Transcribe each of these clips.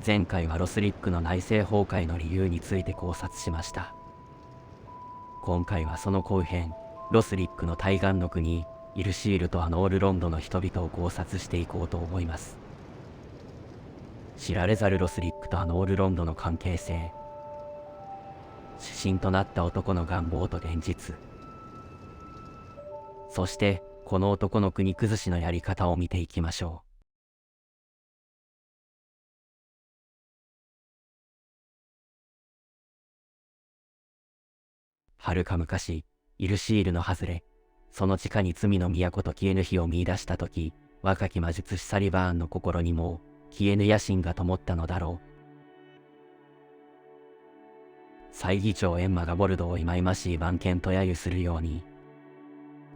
前回はロスリックの内政崩壊の理由について考察しました。今回はその後編、ロスリックの対岸の国、イルシールとアノールロンドの人々を考察していこうと思います。知られざるロスリックとアノールロンドの関係性、主審となった男の願望と現実、そしてこの男の国崩しのやり方を見ていきましょう。はるか昔、イルシールの外れ、その地下に罪の都と消えぬ火を見出したとき、若き魔術師サリバーンの心にも消えぬ野心が灯ったのだろう。祭儀長エンマがボルドを忌々しい番犬と揶揄するように、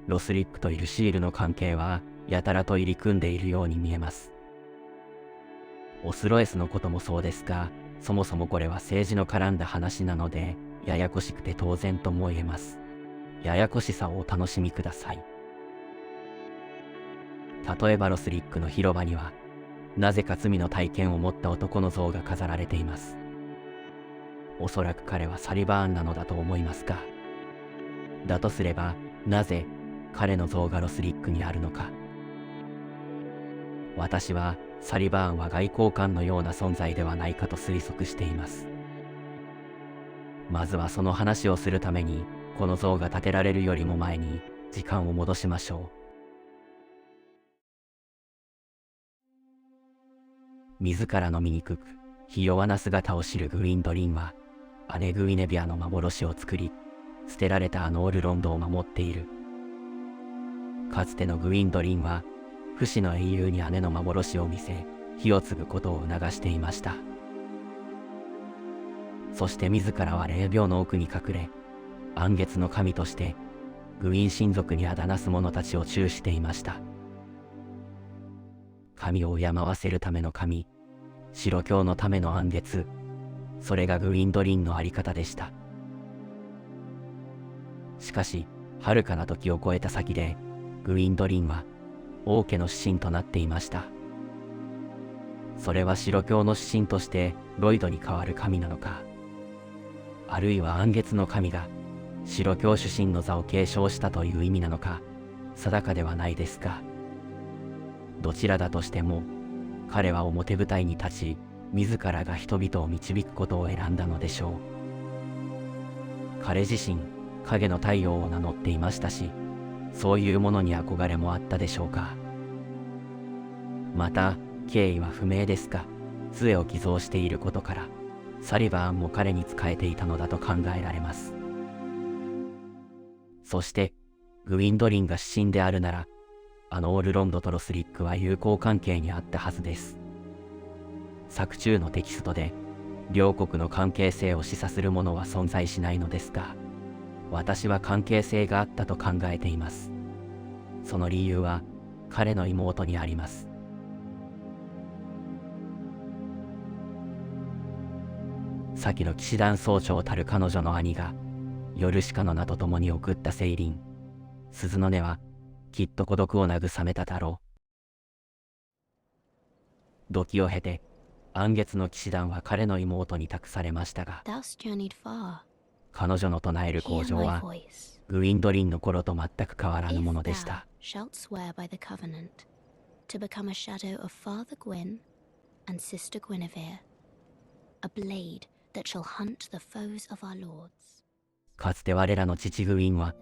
ロスリックとイルシールの関係はやたらと入り組んでいるように見えます。オスロエスのこともそうですが、そもそもこれは政治の絡んだ話なので、ややこしくて当然とも言えます。ややこしさをお楽しみください。例えばロスリックの広場には、なぜか罪の体験を持った男の像が飾られています。おそらく彼はサリバーンなのだと思いますが、だとすれば、なぜ彼の像がロスリックにあるのか。私はサリバーンは外交官のような存在ではないかと推測しています。まずはその話をするために、この像が建てられるよりも前に時間を戻しましょう。自らの醜く、ひ弱な姿を知るグウィンドリンは、姉グウィネビアの幻を作り、捨てられたアノールロンドを守っている。かつてのグウィンドリンは、不死の英雄に姉の幻を見せ、火を継ぐことを促していました。そして自らは霊廟の奥に隠れ、暗月の神として、グウィン親族にあだなす者たちを注していました。神を敬わせるための神、白教のための暗月、それがグウィンドリンのあり方でした。しかし、遥かな時を超えた先で、グウィンドリンは王家の指針となっていました。それは白教の指針としてロイドに代わる神なのか、あるいは暗月の神が白教主神の座を継承したという意味なのか、定かではないですが、どちらだとしても、彼は表舞台に立ち、自らが人々を導くことを選んだのでしょう。彼自身、影の太陽を名乗っていましたし、そういうものに憧れもあったでしょうか。また、経緯は不明ですが、杖を寄贈していることから、サリバーンも彼に仕えていたのだと考えられます。そして、グウィンドリンが指針であるなら、アノールロンドとロスリックは友好関係にあったはずです。作中のテキストで、両国の関係性を示唆するものは存在しないのですが、私は関係性があったと考えています。その理由は、彼の妹にあります。先の騎士団総長たる彼女の兄が、ヨルシカの名と共に送ったセイリン、鈴の音は、きっと孤独を慰めただろう。時を経て、暗月の騎士団は彼の妹に託されましたが、彼女の唱える口上は、グウィンドリンの頃と全く変わらぬものでした。かつて我らの父グウィンは、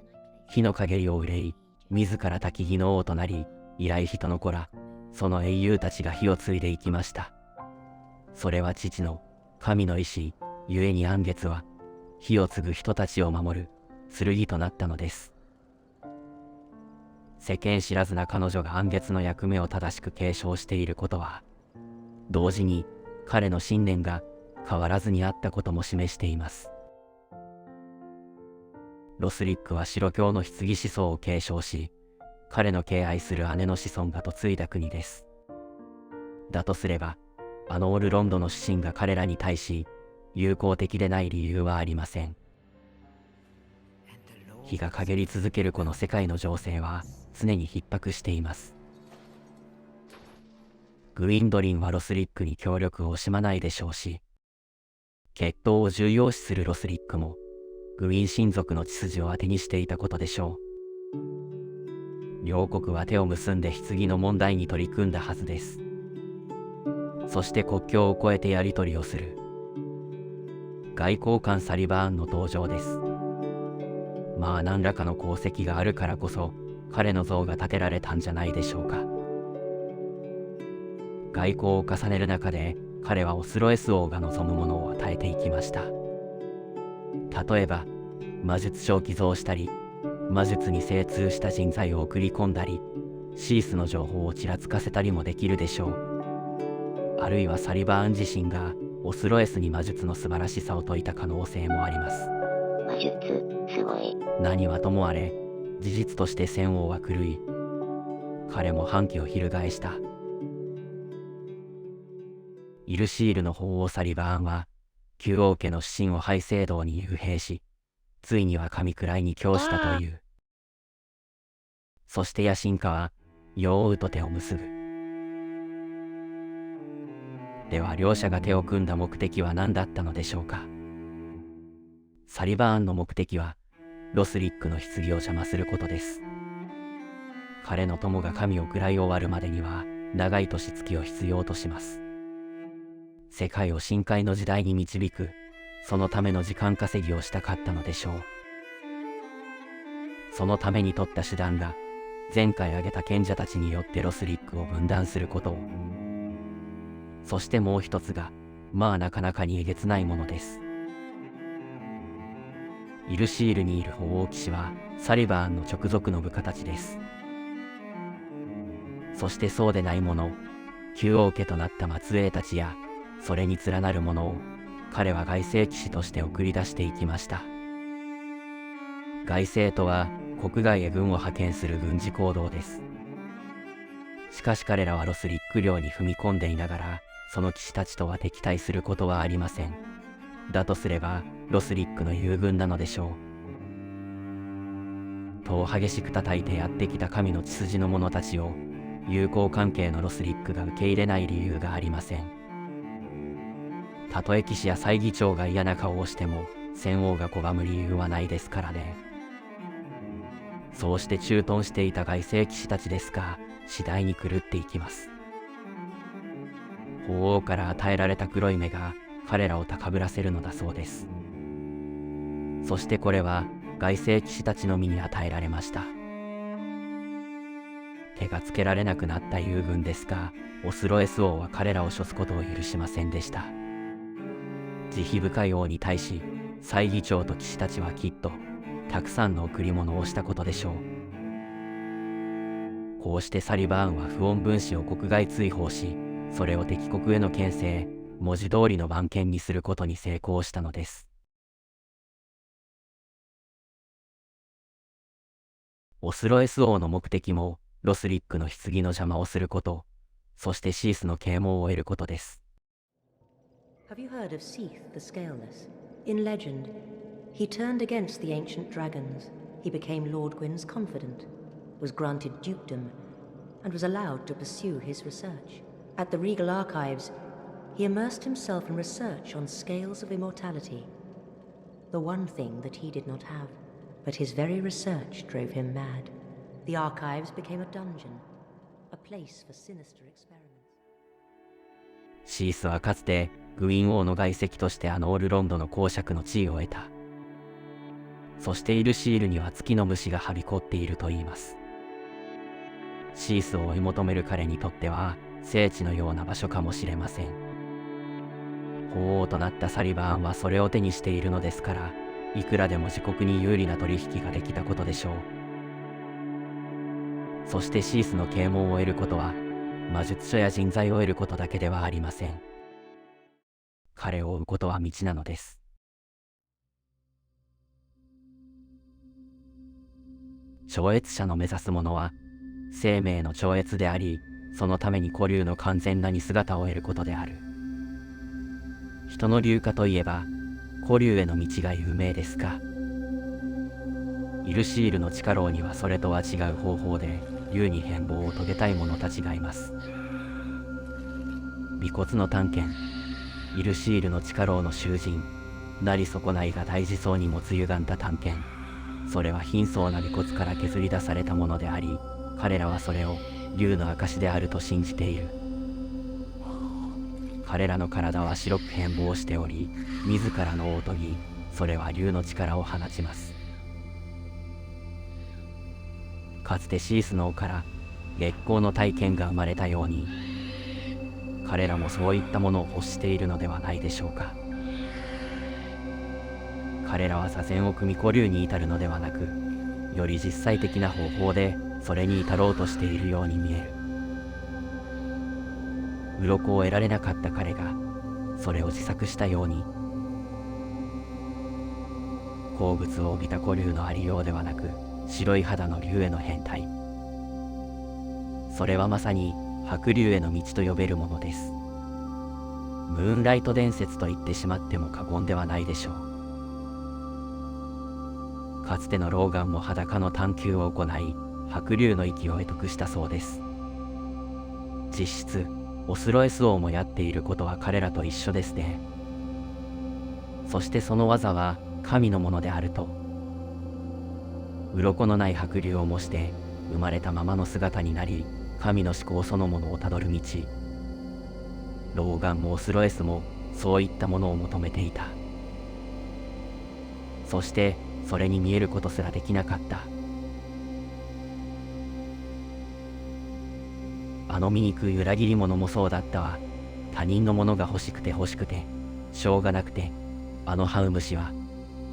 火の陰りを憂い、自ら焚き火の王となり、以来人の子ら、その英雄たちが火を継いでいきました。それは父の神の意志、ゆえに暗月は、火を継ぐ人たちを守る剣となったのです。世間知らずな彼女が暗月の役目を正しく継承していることは、同時に彼の信念が変わらずにあったことも示しています。ロスリックは白教の棺思想を継承し、彼の敬愛する姉の子孫が嫁いだ国です。だとすれば、アノールロンドの指針が彼らに対し、友好的でない理由はありません。日が陰り続けるこの世界の情勢は常に逼迫しています。グウィンドリンはロスリックに協力を惜しまないでしょうし、血統を重要視するロスリックも、グウィン親族の血筋を当てにしていたことでしょう。両国は手を結んで棺の問題に取り組んだはずです。そして国境を越えてやり取りをする。外交官サリバーンの登場です。まあ何らかの功績があるからこそ、彼の像が建てられたんじゃないでしょうか。外交を重ねる中で、彼はオスロエス王が望むものを与えていきました。例えば、魔術書を寄贈したり、魔術に精通した人材を送り込んだり、シースの情報をちらつかせたりもできるでしょう。あるいはサリバーン自身がオスロエスに魔術の素晴らしさを説いた可能性もあります。魔術、すごい。何はともあれ、事実として戦王は狂い、彼も反旗を翻した。イルシールの法王サリバーンは、旧王家の子孫をハイ聖堂に幽閉し、ついには神位に供したという。そして野心家は、ヨウウと手を結ぶ。では両者が手を組んだ目的は何だったのでしょうか。サリバーンの目的は、ロスリックの棺を邪魔することです。彼の友が神を喰らい終わるまでには、長い年月を必要とします。世界を深海の時代に導く、そのための時間稼ぎをしたかったのでしょう。そのために取った手段が、前回挙げた賢者たちによってロスリックを分断することを。そしてもう一つが、まあなかなかにえげつないものです。イルシールにいる法王騎士は、サリバーンの直属の部下たちです。そしてそうでない者、旧王家となった末裔たちや、それに連なる者を、彼は外聖騎士として送り出していきました。外聖とは、国外へ軍を派遣する軍事行動です。しかし彼らはロスリック領に踏み込んでいながら、その騎士たちとは敵対することはありません。だとすれば、ロスリックの友軍なのでしょう。戸を激しく叩いてやってきた神の血筋の者たちを、友好関係のロスリックが受け入れない理由がありません。たとえ騎士や祭儀長が嫌な顔をしても、戦王が拒む理由はないですからね。そうして駐屯していた外聖騎士たちですが、次第に狂っていきます。法王から与えられた黒い目が彼らを高ぶらせるのだそうです。そしてこれは外聖騎士たちの身に与えられました。手がつけられなくなった友軍ですが、オスロエス王は彼らを処すことを許しませんでした。慈悲深い王に対し、祭儀長と騎士たちはきっと、たくさんの贈り物をしたことでしょう。こうしてサリバーンは不穏分子を国外追放し、それを敵国への牽制、文字通りの番犬にすることに成功したのです。オスロエス王の目的も、ロスリックの棺の邪魔をすること、そしてシースの啓蒙を得ることです。Have you heard of Seath the Scaleless? In legend, he turned against the ancient dragons. He became Lord Gwyn's confidant, was granted dukedom, and was allowed to pursue his research. At the Regal Archives, he immersed himself in research on scales of immortality. The one thing that he did not have, but his very research drove him mad. The archives became a dungeon, a place for sinister experiments. シースはかつてグウィン王の外戚としてオールロンドの公爵の地位を得た。そしてイルシールには月の虫がはびこっていると言います。シースを追い求める彼にとっては聖地のような場所かもしれません。法王となったサリバーンはそれを手にしているのですから、いくらでも自国に有利な取引ができたことでしょう。そしてシースの啓蒙を得ることは、魔術書や人材を得ることだけではありません。彼を追うことは道なのです。超越者の目指すものは、生命の超越であり、そのために古流の完全なに姿を得ることである。人の流化といえば、古流への道が有名ですが、イルシールの地下牢にはそれとは違う方法で、竜に変貌を遂げたい者たちがいます。尾骨の探検、イルシールの力王の囚人、なり損ないが大事そうに持つ歪んだ探検。それは貧相な尾骨から削り出されたものであり、彼らはそれを竜の証であると信じている。彼らの体は白く変貌しており、自らの尾を研ぎ、それは竜の力を放ちます。かつてシースの尾から月光の体験が生まれたように、彼らもそういったものを欲しているのではないでしょうか。彼らは座禅を組み古流に至るのではなく、より実際的な方法でそれに至ろうとしているように見える。鱗を得られなかった彼がそれを自作したように、好物を帯びた古竜のありようではなく、白い肌の竜への変態。それはまさに白竜への道と呼べるものです。ムーンライト伝説と言ってしまっても過言ではないでしょう。かつてのローガンも裸の探求を行い、白竜の域を得得したそうです。実質オスロエス王もやっていることは彼らと一緒ですね。そしてその技は神のものであると。鱗のない白竜を模して生まれたままの姿になり、神の思考そのものをたどる道。ローガンもオスロエスもそういったものを求めていた。そしてそれに見えることすらできなかった。あの醜い裏切り者もそうだったわ。他人のものが欲しくて欲しくてしょうがなくて、あのハウムシは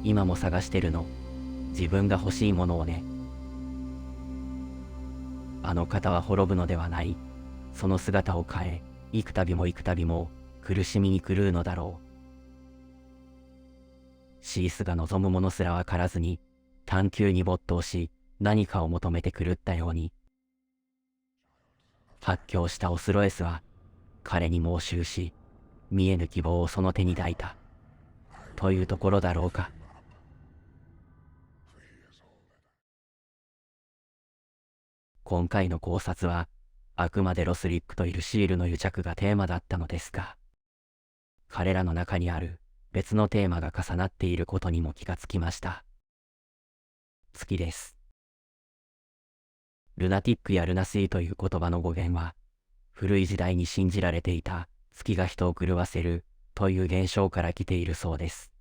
今も探してるの。自分が欲しいものをね。あの方は滅ぶのではない。その姿を変え、幾度も幾度も苦しみに狂うのだろう。シースが望むものすらわからずに探求に没頭し、何かを求めて狂ったように、発狂したオスロエスは彼に猛襲し、見えぬ希望をその手に抱いたというところだろうか。今回の考察はあくまでロスリックとイルシールの癒着がテーマだったのですが、彼らの中にある別のテーマが重なっていることにも気がつきました。月です。ルナティックやルナシーという言葉の語源は、古い時代に信じられていた月が人を狂わせるという現象から来ているそうです。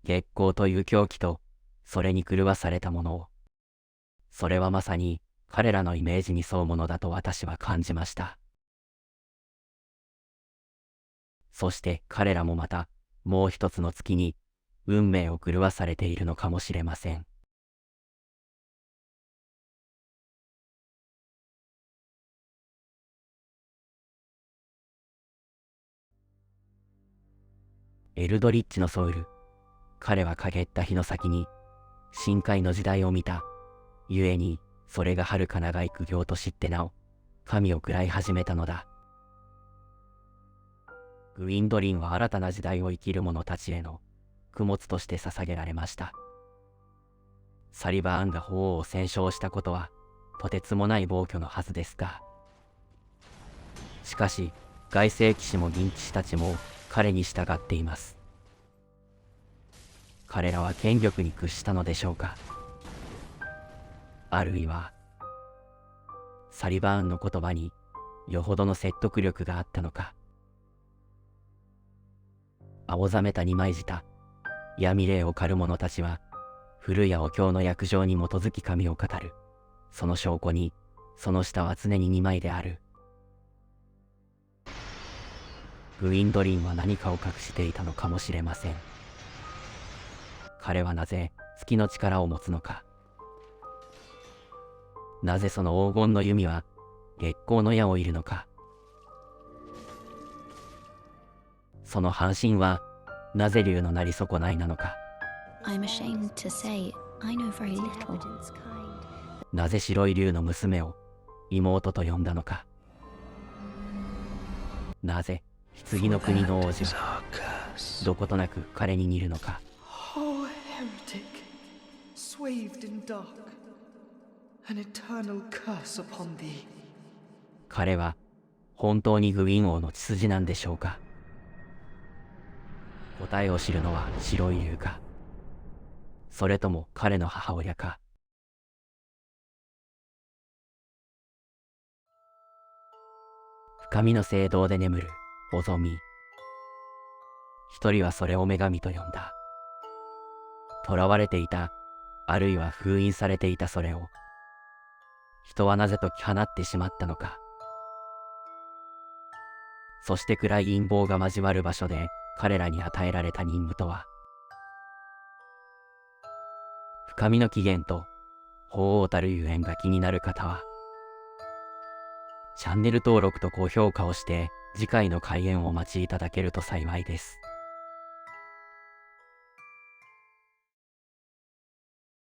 月光という狂気とそれに狂わされたものを、それはまさに彼らのイメージに沿うものだと私は感じました。そして彼らもまたもう一つの月に運命を狂わされているのかもしれません。エルドリッチのソウル。彼は陰った日の先に深海の時代を見た。故にそれが遥か長い苦行と知ってなお神を喰らい始めたのだ。グウィンドリンは新たな時代を生きる者たちへの供物として捧げられました。サリバーンが法王を戦勝したことはとてつもない暴挙のはずですが、しかし外星騎士も銀騎士たちも彼に従っています。彼らは権力に屈したのでしょうか。あるいはサリバーンの言葉によほどの説得力があったのか。青ざめた二枚舌、闇霊を狩る者たちは古やお経の約定に基づき神を語る。その証拠にその舌は常に二枚である。グウィンドリンは何かを隠していたのかもしれません。彼はなぜ月の力を持つのか。なぜその黄金の弓は月光の矢を射るのか。その半身はなぜ竜のなり損ないなのか。I'm ashamed to say I know very little. なぜ白い竜の娘を妹と呼んだのか。なぜ棺の国の王子はどことなく彼に似るのか。 Oh, heretic, swathed in dark, an eternal curse upon thee. 彼は本当にグウィン王の血筋なんでしょうか。答えを知るのは白い竜か、それとも彼の母親か。深みの聖堂で眠るおぞみ。一人はそれを女神と呼んだ。囚われていた、あるいは封印されていたそれを、人はなぜ解き放ってしまったのか。そして暗い陰謀が交わる場所で彼らに与えられた任務とは。深みの起源と鳳凰たるゆえんが気になる方は、チャンネル登録と高評価をして次回の開演をお待ちいただけると幸いです。